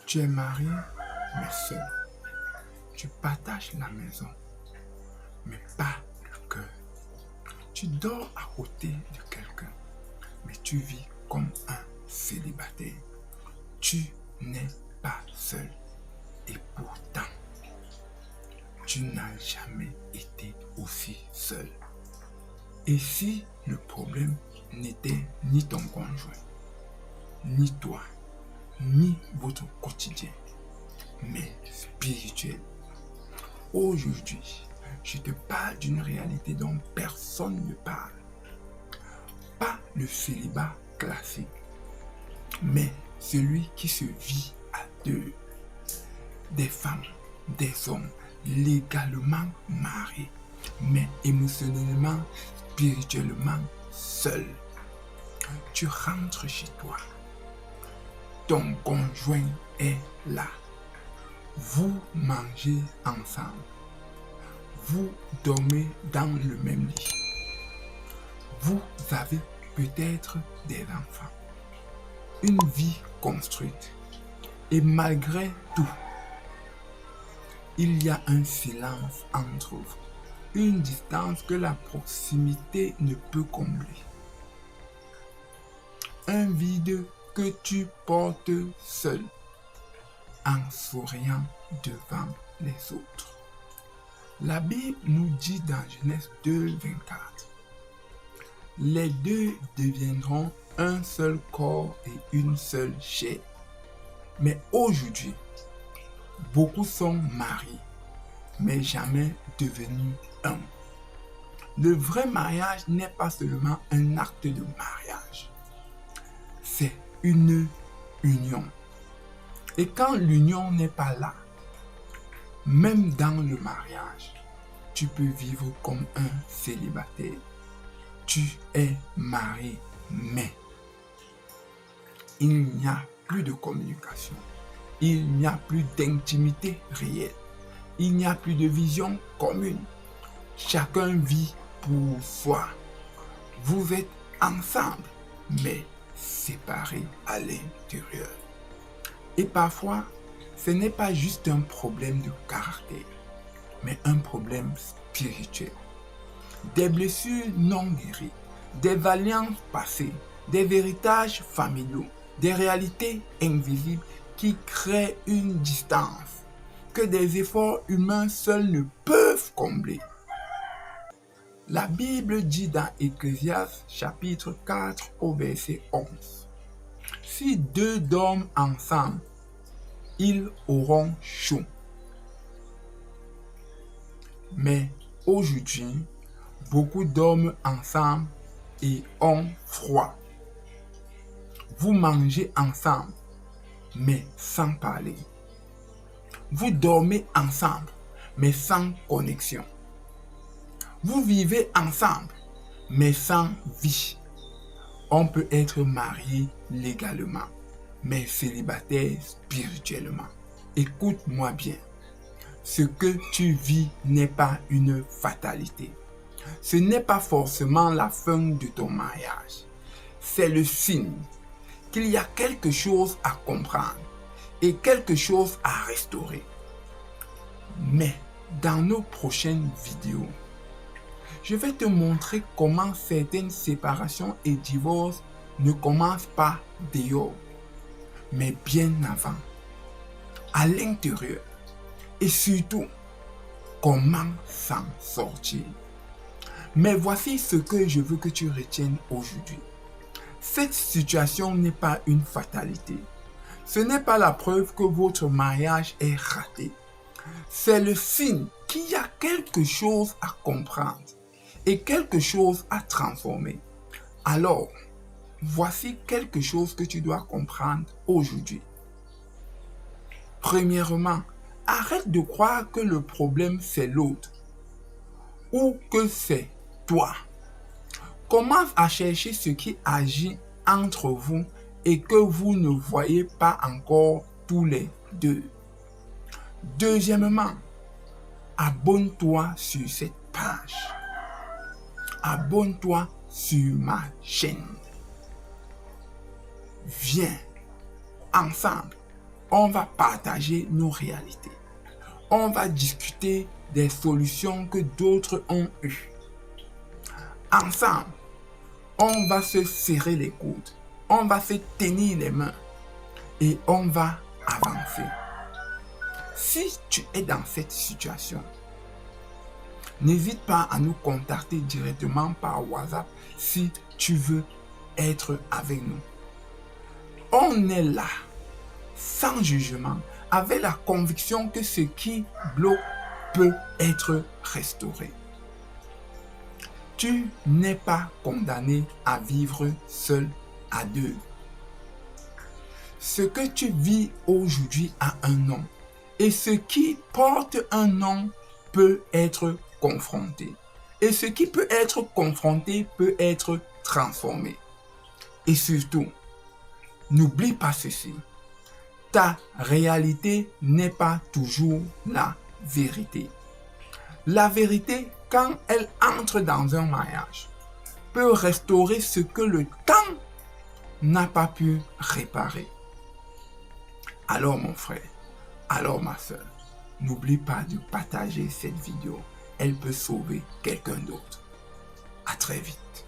Tu es marié, mais seul. Tu partages la maison, mais pas le cœur. Tu dors à côté de quelqu'un, mais tu vis comme un célibataire. Tu n'es pas seul. Et pourtant, tu n'as jamais été aussi seul. Et si le problème n'était ni ton conjoint, ni toi, ni votre quotidien, mais spirituel, aujourd'hui, je te parle d'une réalité dont personne ne parle. Pas le célibat classique, mais celui qui se vit à deux. Des femmes, des hommes légalement mariés, mais émotionnellement, spirituellement seuls. Tu rentres chez toi. Ton conjoint est là. Vous mangez ensemble. Vous dormez dans le même lit. Vous avez peut-être des enfants. Une vie construite. Et malgré tout, il y a un silence entre vous. Une distance que la proximité ne peut combler. Un vide que tu portes seul, en souriant devant les autres. La Bible nous dit dans Genèse 2, 24, « Les deux deviendront un seul corps et une seule chair. » Mais aujourd'hui, beaucoup sont mariés, mais jamais devenus un. Le vrai mariage n'est pas seulement un acte de mariage. C'est une union. Et quand l'union n'est pas là, même dans le mariage, tu peux vivre comme un célibataire. Tu es marié, mais il n'y a plus de communication. Il n'y a plus d'intimité réelle. Il n'y a plus de vision commune. Chacun vit pour soi. Vous êtes ensemble, mais séparés à l'intérieur. Et parfois, ce n'est pas juste un problème de caractère, mais un problème spirituel. Des blessures non guéries, des alliances passées, des héritages familiaux, des réalités invisibles qui créent une distance que des efforts humains seuls ne peuvent combler. La Bible dit dans Ecclésiaste chapitre 4 au verset 11, « Si deux dorment ensemble, ils auront chaud. » Mais aujourd'hui, beaucoup dorment ensemble et ont froid. Vous mangez ensemble, mais sans parler. Vous dormez ensemble, mais sans connexion. Vous vivez ensemble, mais sans vie. On peut être marié légalement, mais célibataire spirituellement. Écoute-moi bien. Ce que tu vis n'est pas une fatalité. Ce n'est pas forcément la fin de ton mariage. C'est le signe qu'il y a quelque chose à comprendre et quelque chose à restaurer. Mais dans nos prochaines vidéos, je vais te montrer comment certaines séparations et divorces ne commencent pas dehors, mais bien avant, à l'intérieur. Et surtout, comment s'en sortir. Mais voici ce que je veux que tu retiennes aujourd'hui. Cette situation n'est pas une fatalité. Ce n'est pas la preuve que votre mariage est raté. C'est le signe qu'il y a quelque chose à comprendre et quelque chose à transformer. Alors, voici quelque chose que tu dois comprendre aujourd'hui. Premièrement, arrête de croire que le problème c'est l'autre ou que c'est toi. Commence à chercher ce qui agit entre vous et que vous ne voyez pas encore tous les deux. Deuxièmement, abonne-toi sur cette page. Abonne-toi sur ma chaîne. Viens ensemble. On va partager nos réalités. On va discuter des solutions que d'autres ont eues. Ensemble, on va se serrer les coudes. On va se tenir les mains. Et on va avancer. Si tu es dans cette situation, n'hésite pas à nous contacter directement par WhatsApp si tu veux être avec nous. On est là, sans jugement, avec la conviction que ce qui bloque peut être restauré. Tu n'es pas condamné à vivre seul à deux. Ce que tu vis aujourd'hui a un nom. Et ce qui porte un nom peut être confronté. Et ce qui peut être confronté peut être transformé. Et surtout, n'oublie pas ceci. Ta réalité n'est pas toujours la vérité. La vérité, quand elle entre dans un mariage, peut restaurer ce que le temps n'a pas pu réparer. Alors mon frère, alors ma soeur, n'oublie pas de partager cette vidéo. Elle peut sauver quelqu'un d'autre. À très vite.